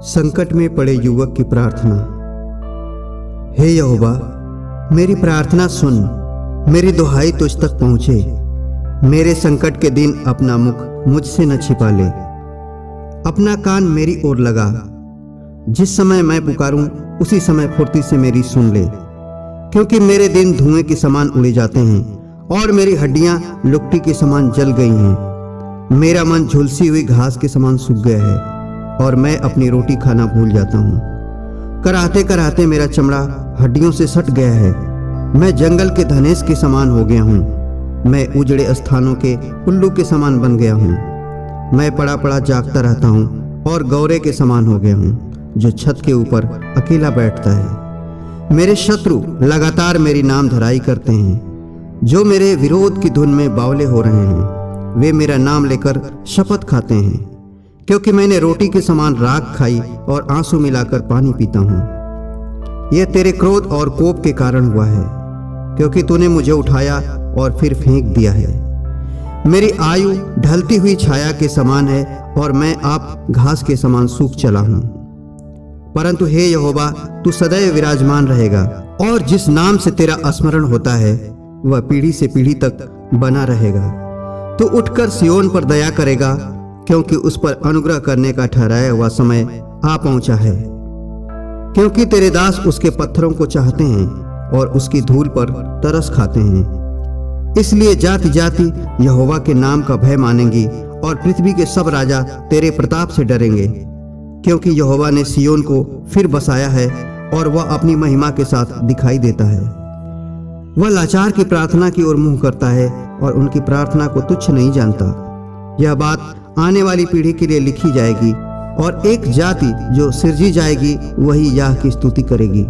संकट में पड़े युवक की प्रार्थना। हे यहोवा, मेरी प्रार्थना सुन, मेरी दुहाई तुझ तक पहुँचे। मेरे संकट के दिन अपना मुख मुझसे न छिपा ले, अपना कान मेरी ओर लगा। जिस समय मैं पुकारूं उसी समय फुर्ती से मेरी सुन ले, क्योंकि मेरे दिन धुएं के समान उड़े जाते हैं और मेरी हड्डियां लुकटी के समान जल गई हैं। मेरा मन झुलसी हुई घास के समान सूख गया है और मैं अपनी रोटी खाना भूल जाता हूँ। कराहते कराहते मेरा चमड़ा हड्डियों से सट गया है। मैं जंगल के धनेश के समान हो गया हूँ। मैं उजड़े स्थानों के उल्लू के समान बन गया हूँ। मैं पड़ा पड़ा जागता रहता हूँ और गौरे के समान हो गया हूँ, जो छत के ऊपर अकेला बैठता है। मेरे शत्रु लगातार मेरी नाम धराई करते हैं। जो मेरे विरोध की धुन में बावले हो रहे हैं, वे मेरा नाम लेकर शपथ खाते हैं, क्योंकि मैंने रोटी के समान राख खाई और आंसू मिलाकर पानी पीता हूँ। यह तेरे क्रोध और कोप के कारण हुआ है, क्योंकि तूने मुझे उठाया और फिर फेंक दिया है। मेरी आयु ढलती हुई छाया के समान है और मैं आप घास के समान सूख चला हूँ। परंतु हे यहोवा, तू सदैव विराजमान रहेगा, और जिस नाम से तेरा स्मरण होता है वह पीढ़ी से पीढ़ी तक बना रहेगा। तू उठकर सियोन पर दया करेगा, क्योंकि उस पर अनुग्रह करने का ठहराया हुआ समय आ पहुंचा है। क्योंकि तेरे दास उसके पत्थरों को चाहते हैं और उसकी धूल पर तरस खाते हैं। इसलिए जाति जाति यहोवा के नाम का भय मानेंगी और पृथ्वी के सब राजा तेरे प्रताप से डरेंगे। क्योंकि यहोवा ने सियोन को फिर बसाया है और वह अपनी महिमा के साथ दिखाई देता है। वह लाचार की प्रार्थना की ओर मुंह करता है और उनकी प्रार्थना को तुच्छ नहीं जानता। यह बात आने वाली पीढ़ी के लिए लिखी जाएगी, और एक जाति जो सिरजी जाएगी वही याह की स्तुति करेगी।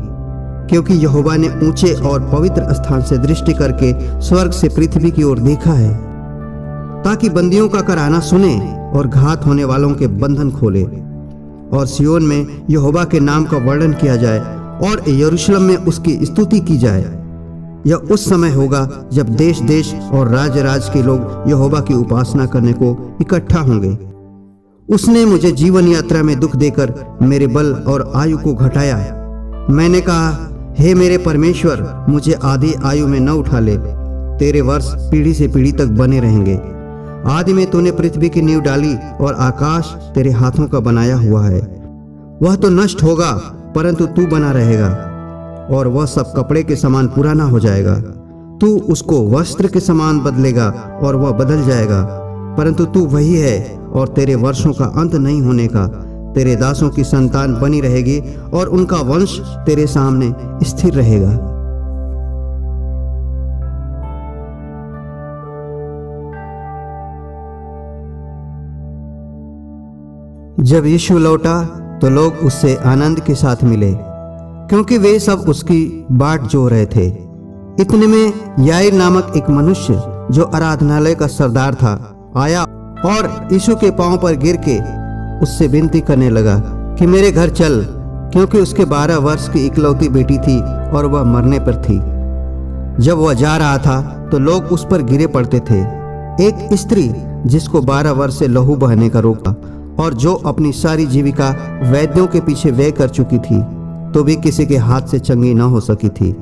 क्योंकि यहोवा ने ऊंचे और पवित्र स्थान से दृष्टि करके स्वर्ग से पृथ्वी की ओर देखा है, ताकि बंदियों का कराहना सुने और घात होने वालों के बंधन खोले। और सियोन में यहोवा के नाम का वर्णन किया जाए और यरूशलेम में उसकी स्तुति की जाए। यह उस समय होगा जब देश देश और राज्य राज्य के लोग यहोवा की उपासना करने को इकट्ठा होंगे। उसने मुझे जीवन यात्रा में दुख देकर मेरे बल और आयु को घटाया। मैंने कहा, हे मेरे परमेश्वर, मुझे आधी आयु में न उठा ले। तेरे वर्ष पीढ़ी से पीढ़ी तक बने रहेंगे। आदि में तूने पृथ्वी की नींव डाली और आकाश तेरे हाथों का बनाया हुआ है। वह तो नष्ट होगा, परंतु तू बना रहेगा, और वह सब कपड़े के समान पुराना हो जाएगा। तू उसको वस्त्र के समान बदलेगा और वह बदल जाएगा, परंतु तू वही है और तेरे वर्षों का अंत नहीं होने का। तेरे दासों की संतान बनी रहेगी और उनका वंश तेरे सामने स्थिर रहेगा। जब यीशु लौटा तो लोग उससे आनंद के साथ मिले, क्योंकि वे सब उसकी बाट जो रहे थे। इतने में याईर नामक एक मनुष्य जो आराधनालय का सरदार था आया और यीशु के पांव पर गिर के उससे विनती करने लगा कि मेरे घर चल, क्योंकि उसके 12 वर्ष की इकलौती बेटी थी और वह मरने पर थी। जब वह जा रहा था तो लोग उस पर गिरे पड़ते थे। एक स्त्री जिसको 12 वर्ष से लहू बहने का रोग था और जो अपनी सारी जीविका वैद्यों के पीछे व्यय कर चुकी थी, तो भी किसी के हाथ से चंगी न हो सकी थी,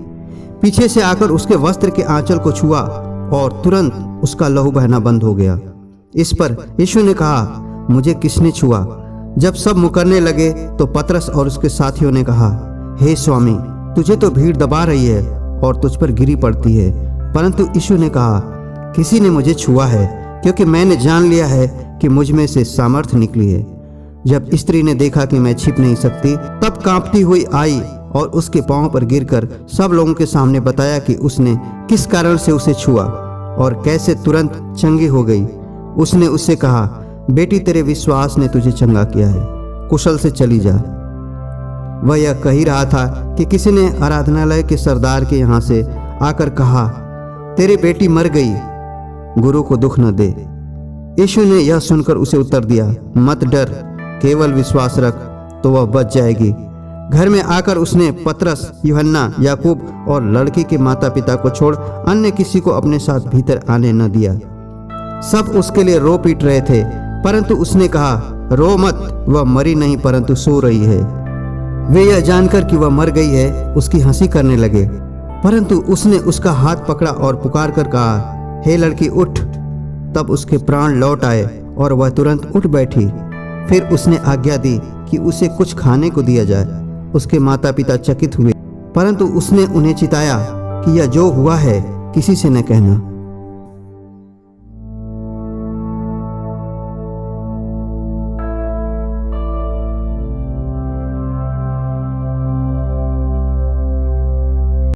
पीछे से आकर उसके वस्त्र के आंचल को छुआ और तुरंत उसका लहू बहना बंद हो गया। इस पर यीशु ने कहा, मुझे किसने छुआ? जब सब मुकरने लगे तो पतरस और उसके साथियों ने कहा, हे स्वामी, तुझे तो भीड़ दबा रही है और तुझ पर गिरी पड़ती है। परंतु यीशु ने कहा, किसी ने मुझे छुआ है, क्योंकि मैंने जान लिया है कि मुझ में से सामर्थ्य निकली है। जब स्त्री ने देखा कि मैं छिप नहीं सकती, तब कांपती हुई आई और उसके पांव पर गिरकर सब लोगों के सामने बताया कि उसने किस कारण से उसे छुआ और कैसे तुरंत चंगी हो गई। उसने उससे कहा, बेटी, तेरे विश्वास ने तुझे चंगा किया है, कुशल से चली जा। वह यह कह ही रहा था कि किसी ने आराधनालय के सरदार के यहाँ से आकर कहा, तेरी बेटी मर गई, गुरु को दुख न दे। यीशु ने यह सुनकर उसे उत्तर दिया, मत डर, केवल विश्वास रख तो वह बच जाएगी। घर में आकर उसने पतरस, यूहन्ना, याकूब और लड़की के माता पिता को छोड़ अन्य किसी को अपने साथ भीतर आने न दिया। सब उसके लिए रो पीट रहे थे, परंतु उसने कहा, रो मत, वह मरी नहीं परंतु सो रही है। वे यह जानकर कि वह मर गई है उसकी हंसी करने लगे, परंतु उसने उसका हाथ पकड़ा और पुकार कर कहा, हे लड़की उठ। तब उसके प्राण लौट आए और वह तुरंत उठ बैठी। फिर उसने आज्ञा दी कि उसे कुछ खाने को दिया जाए। उसके माता पिता चकित हुए, परंतु उसने उन्हें चिताया कि यह जो हुआ है किसी से न कहना।